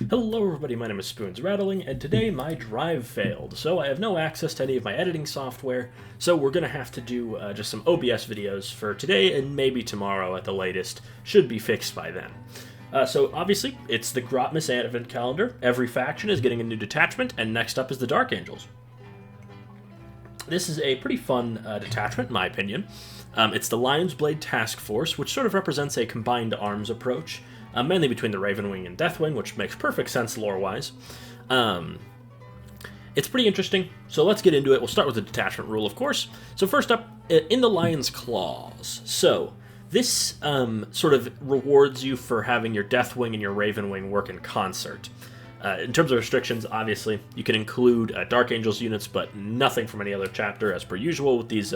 Hello everybody, my name is Spoons Rattling, and today my drive failed, so I have no access to any of my editing software, so we're going to have to do just some OBS videos for today and maybe tomorrow at the latest. Should be fixed by then. So obviously, it's the Grotmas Advent Calendar. Every faction is getting a new detachment, and next up is the Dark Angels. This is a pretty fun detachment, in my opinion. It's the Lion's Blade Task Force, which sort of represents a combined arms approach, mainly between the Ravenwing and Deathwing, which makes perfect sense lore-wise. It's pretty interesting, so let's get into it. We'll start with the detachment rule, of course. So first up, in the Lion's Claws. So this sort of rewards you for having your Deathwing and your Ravenwing work in concert. In terms of restrictions, obviously, you can include Dark Angels units, but nothing from any other chapter, as per usual with these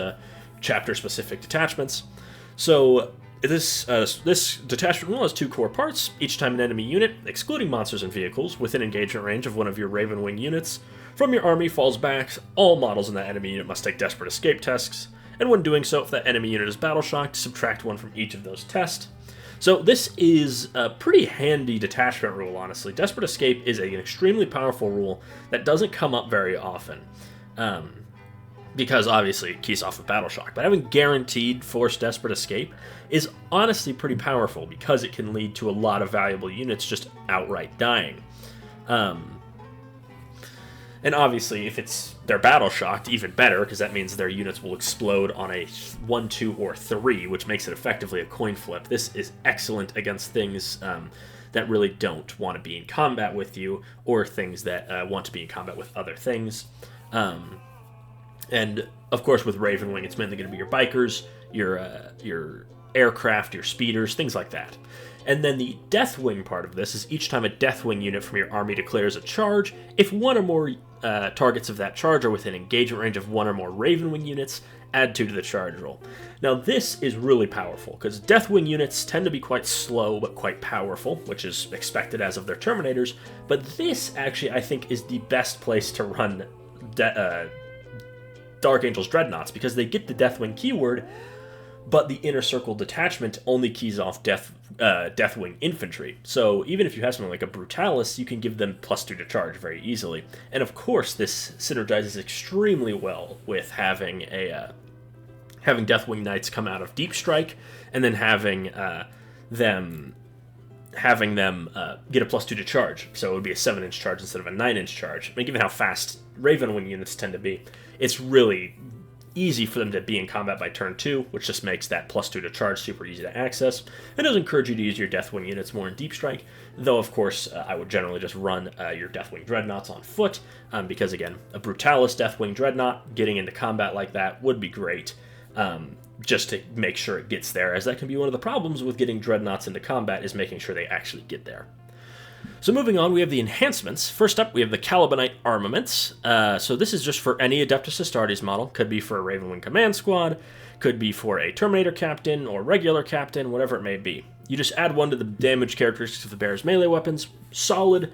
chapter-specific detachments. So this detachment rule has two core parts. Each time an enemy unit, excluding monsters and vehicles, within engagement range of one of your Ravenwing units from your army falls back, all models in that enemy unit must take Desperate Escape tests, and when doing so, if that enemy unit is battle-shocked, subtract one from each of those tests. So this is a pretty handy detachment rule, honestly. Desperate Escape is an extremely powerful rule that doesn't come up very often. Because obviously it keys off of Battle Shock. But having guaranteed Forced Desperate Escape is honestly pretty powerful because it can lead to a lot of valuable units just outright dying. And obviously, if they're Battle Shocked, even better, because that means their units will explode on a 1, 2, or 3, which makes it effectively a coin flip. This is excellent against things that really don't want to be in combat with you, or things that want to be in combat with other things. And, of course, with Ravenwing, it's mainly going to be your bikers, your aircraft, your speeders, things like that. And then the Deathwing part of this is each time a Deathwing unit from your army declares a charge, if one or more targets of that charge are within engagement range of one or more Ravenwing units, add 2 to the charge roll. Now this is really powerful, because Deathwing units tend to be quite slow but quite powerful, which is expected as of their Terminators, but this actually I think is the best place to run Dark Angels Dreadnoughts, because they get the Deathwing keyword, but the Inner Circle detachment only keys off Deathwing infantry. So even if you have something like a Brutalis, you can give them +2 to charge very easily. And of course, this synergizes extremely well with having Deathwing Knights come out of Deep Strike, and then having them get a +2 to charge. So it would be a 7-inch charge instead of a 9-inch charge. I mean, given how fast Ravenwing units tend to be, it's really easy for them to be in combat by turn 2, which just makes that +2 to charge super easy to access. It does encourage you to use your Deathwing units more in Deep Strike, though of course I would generally just run your Deathwing Dreadnoughts on foot, because again, a Brutalis Deathwing Dreadnought getting into combat like that would be great, just to make sure it gets there, as that can be one of the problems with getting Dreadnoughts into combat, is making sure they actually get there. So moving on, we have the Enhancements. First up, we have the Calibanite Armaments. So this is just for any Adeptus Astartes model. Could be for a Ravenwing Command Squad, could be for a Terminator Captain, or regular Captain, whatever it may be. You just add 1 to the damage characteristics of the bear's melee weapons. Solid.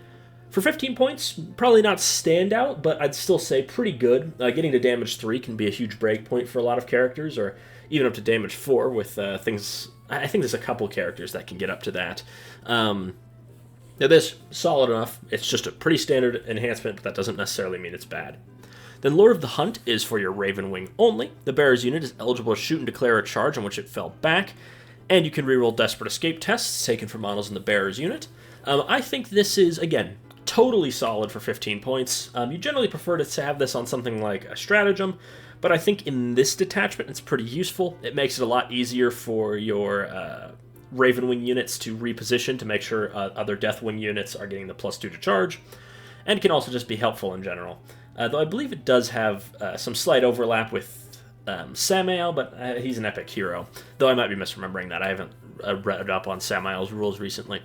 For 15 points, probably not standout, but I'd still say pretty good. Getting to damage 3 can be a huge breakpoint for a lot of characters, or even up to damage 4 with things. I think there's a couple characters that can get up to that. Now this, solid enough. It's just a pretty standard enhancement, but that doesn't necessarily mean it's bad. Then Lord of the Hunt is for your Ravenwing only. The bearer's unit is eligible to shoot and declare a charge on which it fell back, and you can reroll Desperate Escape tests taken from models in the bearer's unit. I think this is, again, totally solid for 15 points. You generally prefer to have this on something like a stratagem, but I think in this detachment it's pretty useful. It makes it a lot easier for your Ravenwing units to reposition to make sure other Deathwing units are getting the +2 to charge, and can also just be helpful in general. Though I believe it does have some slight overlap with Samael, but he's an epic hero, though I might be misremembering that. I haven't read up on Samael's rules recently.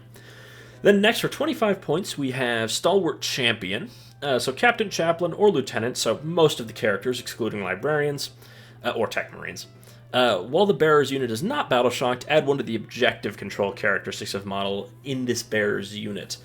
Then next, for 25 points, we have Stalwart Champion. So Captain, Chaplain, or Lieutenant, so most of the characters, excluding Librarians, or Tech Marines. While the bearer's unit is not battle shocked, add 1 to the objective control characteristics of model in this bearer's unit.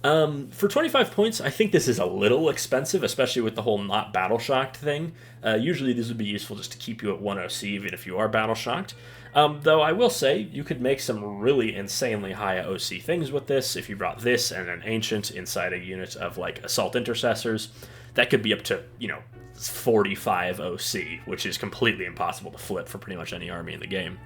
For 25 points, I think this is a little expensive, especially with the whole not battle shocked thing. Usually these would be useful just to keep you at 1 OC, even if you are battle shocked. Though I will say, you could make some really insanely high OC things with this if you brought this and an Ancient inside a unit of, like, Assault Intercessors. That could be up to, 45 OC, which is completely impossible to flip for pretty much any army in the game.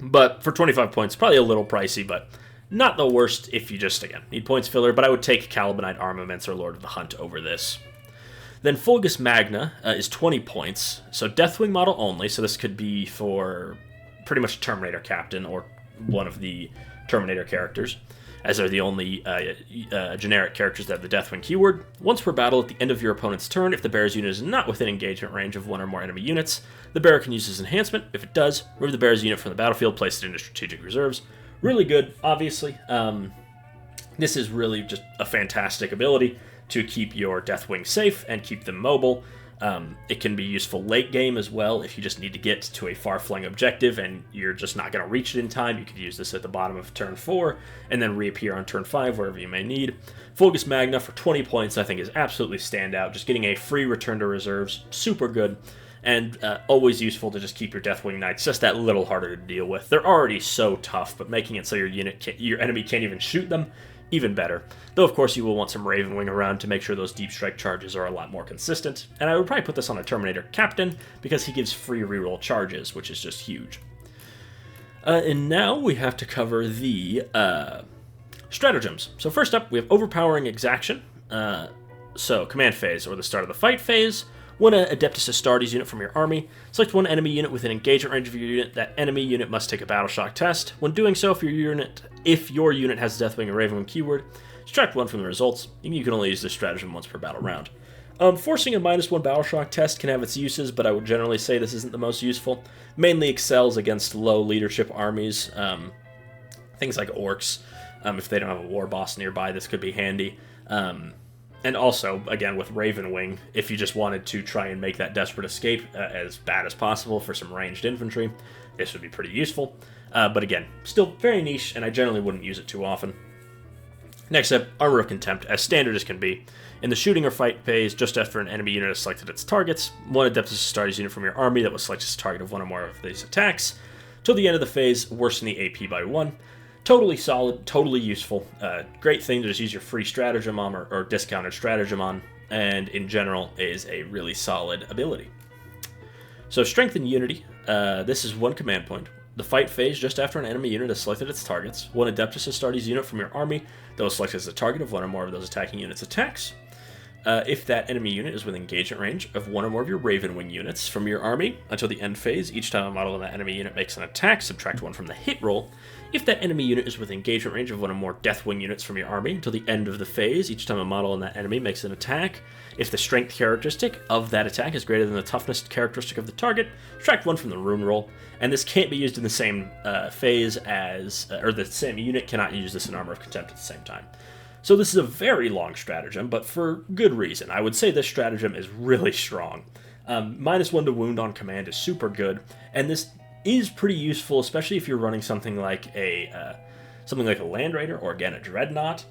But for 25 points, probably a little pricey, but not the worst if you just, again, need points filler, but I would take Calibanite Armaments or Lord of the Hunt over this. Then Fulgus Magna is 20 points, so Deathwing model only, so this could be for pretty much Terminator Captain or one of the Terminator characters, as they're the only generic characters that have the Deathwing keyword. Once per battle, at the end of your opponent's turn, if the bearer's unit is not within engagement range of one or more enemy units, the bearer can use this enhancement. If it does, remove the bearer's unit from the battlefield, place it into strategic reserves. Really good, obviously. This is really just a fantastic ability to keep your Deathwing safe and keep them mobile. It can be useful late game as well if you just need to get to a far-flung objective and you're just not going to reach it in time. You could use this at the bottom of turn 4 and then reappear on turn 5 wherever you may need. Fulgus Magna for 20 points I think is absolutely standout. Just getting a free return to reserves, super good. And always useful to just keep your Deathwing Knights just that little harder to deal with. They're already so tough, but making it so your enemy can't even shoot them, even better. Though, of course, you will want some Ravenwing around to make sure those deep strike charges are a lot more consistent. And I would probably put this on a Terminator Captain, because he gives free reroll charges, which is just huge. And now we have to cover the stratagems. So first up, we have Overpowering Exaction. So Command Phase, or the start of the fight phase. When an Adeptus Astartes unit from your army, select one enemy unit within engagement range of your unit. That enemy unit must take a battle shock test. When doing so, if your unit has Deathwing or Ravenwing keyword, subtract 1 from the results. You can only use this stratagem once per battle round. Forcing a -1 battle shock test can have its uses, but I would generally say this isn't the most useful. Mainly excels against low leadership armies, things like orcs. If they don't have a war boss nearby, this could be handy. And also, again, with Ravenwing, if you just wanted to try and make that desperate escape as bad as possible for some ranged infantry, this would be pretty useful. But again, still very niche, and I generally wouldn't use it too often. Next up, Armor of Contempt, as standard as can be. In the shooting or fight phase, just after an enemy unit has selected its targets, one Adeptus Astartes unit from your army that was selected as target of one or more of these attacks. Till the end of the phase, worsen the AP by 1. Totally solid, totally useful. Great thing to just use your free stratagem on or discounted stratagem on, and in general is a really solid ability. So Strength and Unity, this is 1 command point. The fight phase, just after an enemy unit has selected its targets, one Adeptus Astartes unit from your army that was selected as the target of one or more of those attacking units' attacks. If that enemy unit is within engagement range of one or more of your Ravenwing units from your army until the end phase, each time a model in that enemy unit makes an attack, subtract 1 from the hit roll. If that enemy unit is within engagement range of one or more Deathwing units from your army until the end of the phase, each time a model in that enemy makes an attack. If the strength characteristic of that attack is greater than the toughness characteristic of the target, subtract 1 from the rune roll. And this can't be used in the same phase as, or the same unit cannot use this in Armor of Contempt at the same time. So this is a very long stratagem, but for good reason. I would say this stratagem is really strong. -1 to wound on command is super good, and this is pretty useful, especially if you're running something like a Land Raider or again a Dreadnought,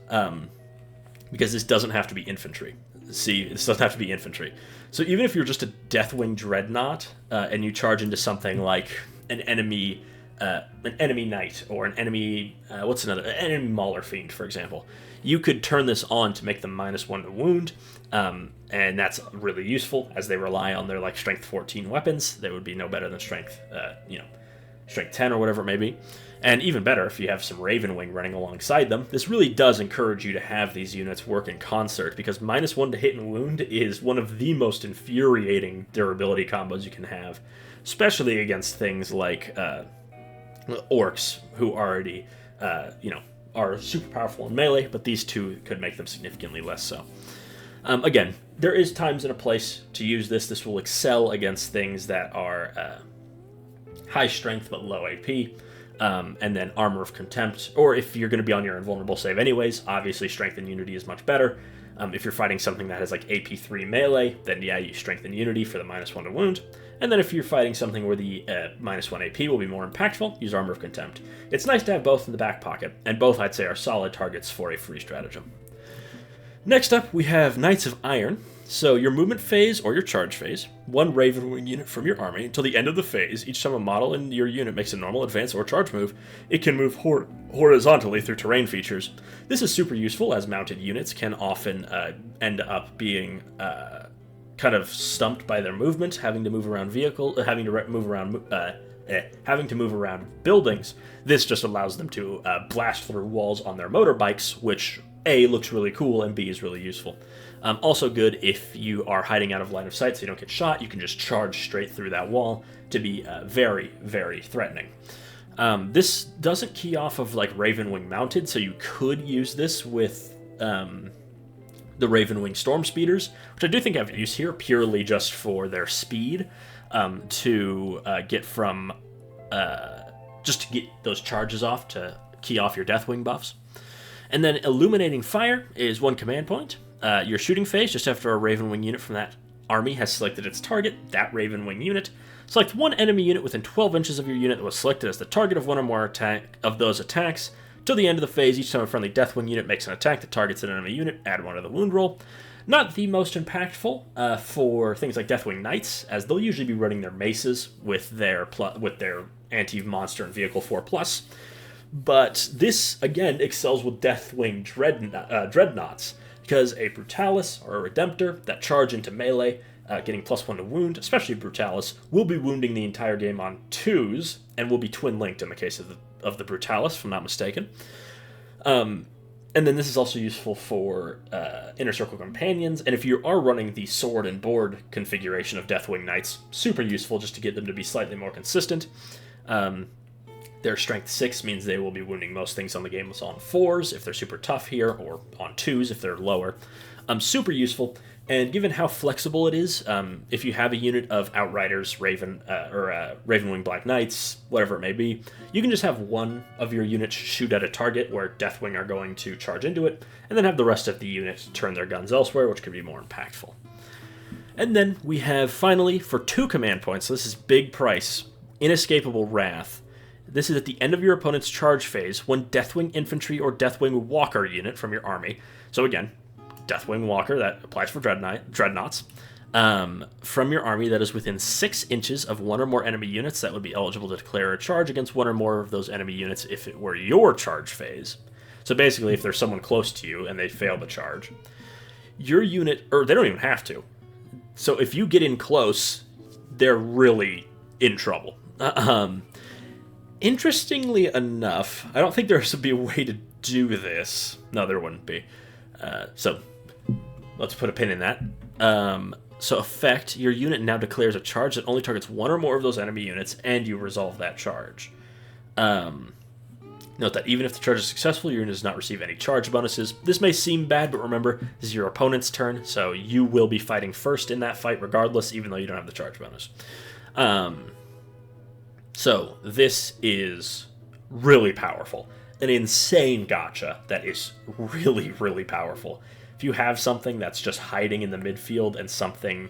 because this doesn't have to be infantry. See, this doesn't have to be infantry. So even if you're just a Deathwing Dreadnought and you charge into something like an enemy knight or an enemy an enemy Mauler Fiend, for example, you could turn this on to make them -1 to wound, and that's really useful as they rely on their like strength 14 weapons. They would be no better than strength 10 or whatever it may be. And even better if you have some Ravenwing running alongside them. This really does encourage you to have these units work in concert, because -1 to hit and wound is one of the most infuriating durability combos you can have, especially against things like orcs, who already are super powerful in melee, but these two could make them significantly less so. Again, there is times and a place to use this. This will excel against things that are high strength but low AP. and then Armor of Contempt, or if you're going to be on your invulnerable save anyways, obviously Strength and Unity is much better. If you're fighting something that has like AP3 melee, then yeah, you Strength and Unity for the -1 to wound. And then if you're fighting something where the -1 AP will be more impactful, use Armor of Contempt. It's nice to have both in the back pocket, and both I'd say are solid targets for a free stratagem. Next up, we have Knights of Iron. So your movement phase or your charge phase, one Ravenwing unit from your army until the end of the phase. Each time a model in your unit makes a normal advance or charge move, it can move horizontally through terrain features. This is super useful as mounted units can often end up being kind of stumped by their movement, having to move around having to move around buildings. This just allows them to blast through walls on their motorbikes, which A, looks really cool, and B, is really useful. Also good if you are hiding out of line of sight so you don't get shot. You can just charge straight through that wall to be very, very threatening. This doesn't key off of like Ravenwing mounted, so you could use this with the Ravenwing Storm Speeders, which I do think have use here purely just for their speed to get from just to get those charges off to key off your Deathwing buffs. And then Illuminating Fire is one command point. Your shooting phase, just after a Ravenwing unit from that army has selected its target, that Ravenwing unit. Select one enemy unit within 12 inches of your unit that was selected as the target of one or more of those attacks. Till the end of the phase, each time a friendly Deathwing unit makes an attack that targets an enemy unit, add 1 to the wound roll. Not the most impactful for things like Deathwing Knights, as they'll usually be running their maces with their anti-monster and vehicle 4+. But this, again, excels with Deathwing Dreadnoughts, because a Brutalis or a Redemptor that charge into melee, getting +1 to wound, especially Brutalis, will be wounding the entire game on 2s, and will be twin-linked in the case of the Brutalis, if I'm not mistaken. And then this is also useful for Inner Circle Companions, and if you are running the sword and board configuration of Deathwing Knights, super useful just to get them to be slightly more consistent. Their strength 6 means they will be wounding most things on the game on 4s if they're super tough here, or on 2s if they're lower. Super useful, and given how flexible it is, if you have a unit of Outriders, Ravenwing Black Knights, whatever it may be, you can just have one of your units shoot at a target where Deathwing are going to charge into it, and then have the rest of the unit turn their guns elsewhere, which could be more impactful. And then we have, finally, for 2 command points, so this is big price, Inescapable Wrath. This is at the end of your opponent's charge phase, one Deathwing Infantry or Deathwing Walker unit from your army. So again, Deathwing Walker, that applies for Dreadnoughts. From your army that is within 6 inches of one or more enemy units that would be eligible to declare a charge against one or more of those enemy units if it were your charge phase. So basically, if there's someone close to you and they fail the charge, your unit, or they don't even have to. So if you get in close, they're really in trouble. Interestingly enough, I don't think there would be a way to do this. No, there wouldn't be. So let's put a pin in that. So effect, your unit now declares a charge that only targets one or more of those enemy units, and you resolve that charge. Note that even if the charge is successful, your unit does not receive any charge bonuses. This may seem bad, but remember, this is your opponent's turn, so you will be fighting first in that fight regardless, even though you don't have the charge bonus. So this is really powerful. An insane gotcha that is really, really powerful. If you have something that's just hiding in the midfield and something,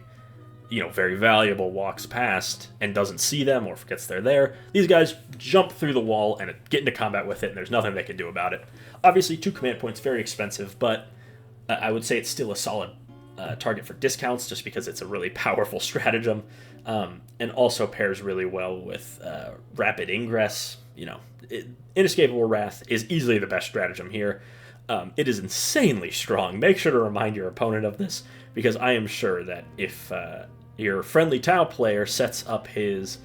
very valuable walks past and doesn't see them or forgets they're there, these guys jump through the wall and get into combat with it, and there's nothing they can do about it. Obviously, 2 command points, very expensive, but I would say it's still a solid target for discounts just because it's a really powerful stratagem, and also pairs really well with Rapid Ingress. Inescapable Wrath is easily the best stratagem here. It is insanely strong. Make sure to remind your opponent of this, because I am sure that if your friendly Tau player sets up his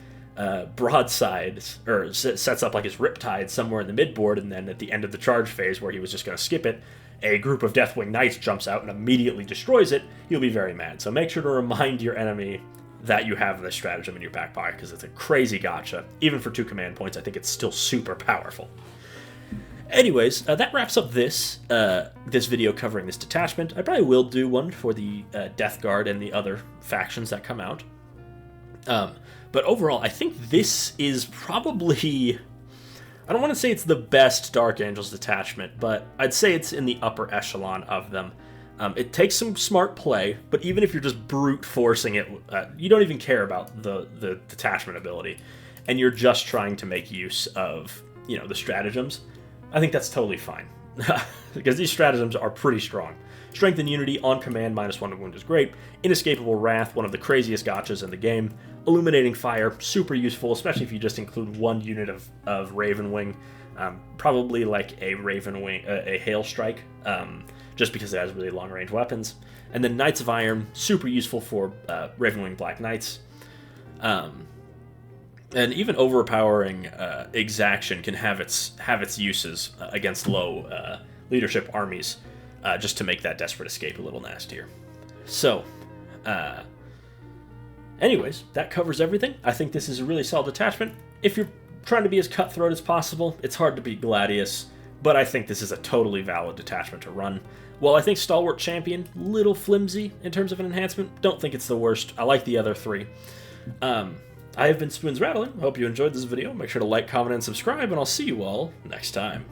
broadsides, or sets up like his Riptide somewhere in the midboard, and then at the end of the charge phase where he was just going to skip it, a group of Deathwing Knights jumps out and immediately destroys it, he'll be very mad. So make sure to remind your enemy that you have this stratagem in your back pocket, because it's a crazy gotcha. Even for 2 command points, I think it's still super powerful. Anyways, that wraps up this video covering this detachment. I probably will do one for the Death Guard and the other factions that come out. But overall, I think this is probably I don't want to say it's the best Dark Angels detachment, but I'd say it's in the upper echelon of them. It takes some smart play, but even if you're just brute forcing it, you don't even care about the detachment ability, and you're just trying to make use of, the stratagems, I think that's totally fine. Because these stratagems are pretty strong. Strength and Unity on command, -1 to wound is great. Inescapable Wrath, one of the craziest gotchas in the game. Illuminating Fire, super useful, especially if you just include one unit of Ravenwing. Probably like a Ravenwing, a Hail Strike, just because it has really long range weapons. And then Knights of Iron, super useful for Ravenwing Black Knights. And even overpowering Exaction can have its uses against low leadership armies, just to make that Desperate Escape a little nastier. So, anyways, that covers everything. I think this is a really solid detachment. If you're trying to be as cutthroat as possible, it's hard to beat Gladius, but I think this is a totally valid detachment to run. While I think Stalwart Champion, little flimsy in terms of an enhancement, don't think it's the worst. I like the other three. I have been Spoons Rattling. Hope you enjoyed this video. Make sure to like, comment, and subscribe, and I'll see you all next time.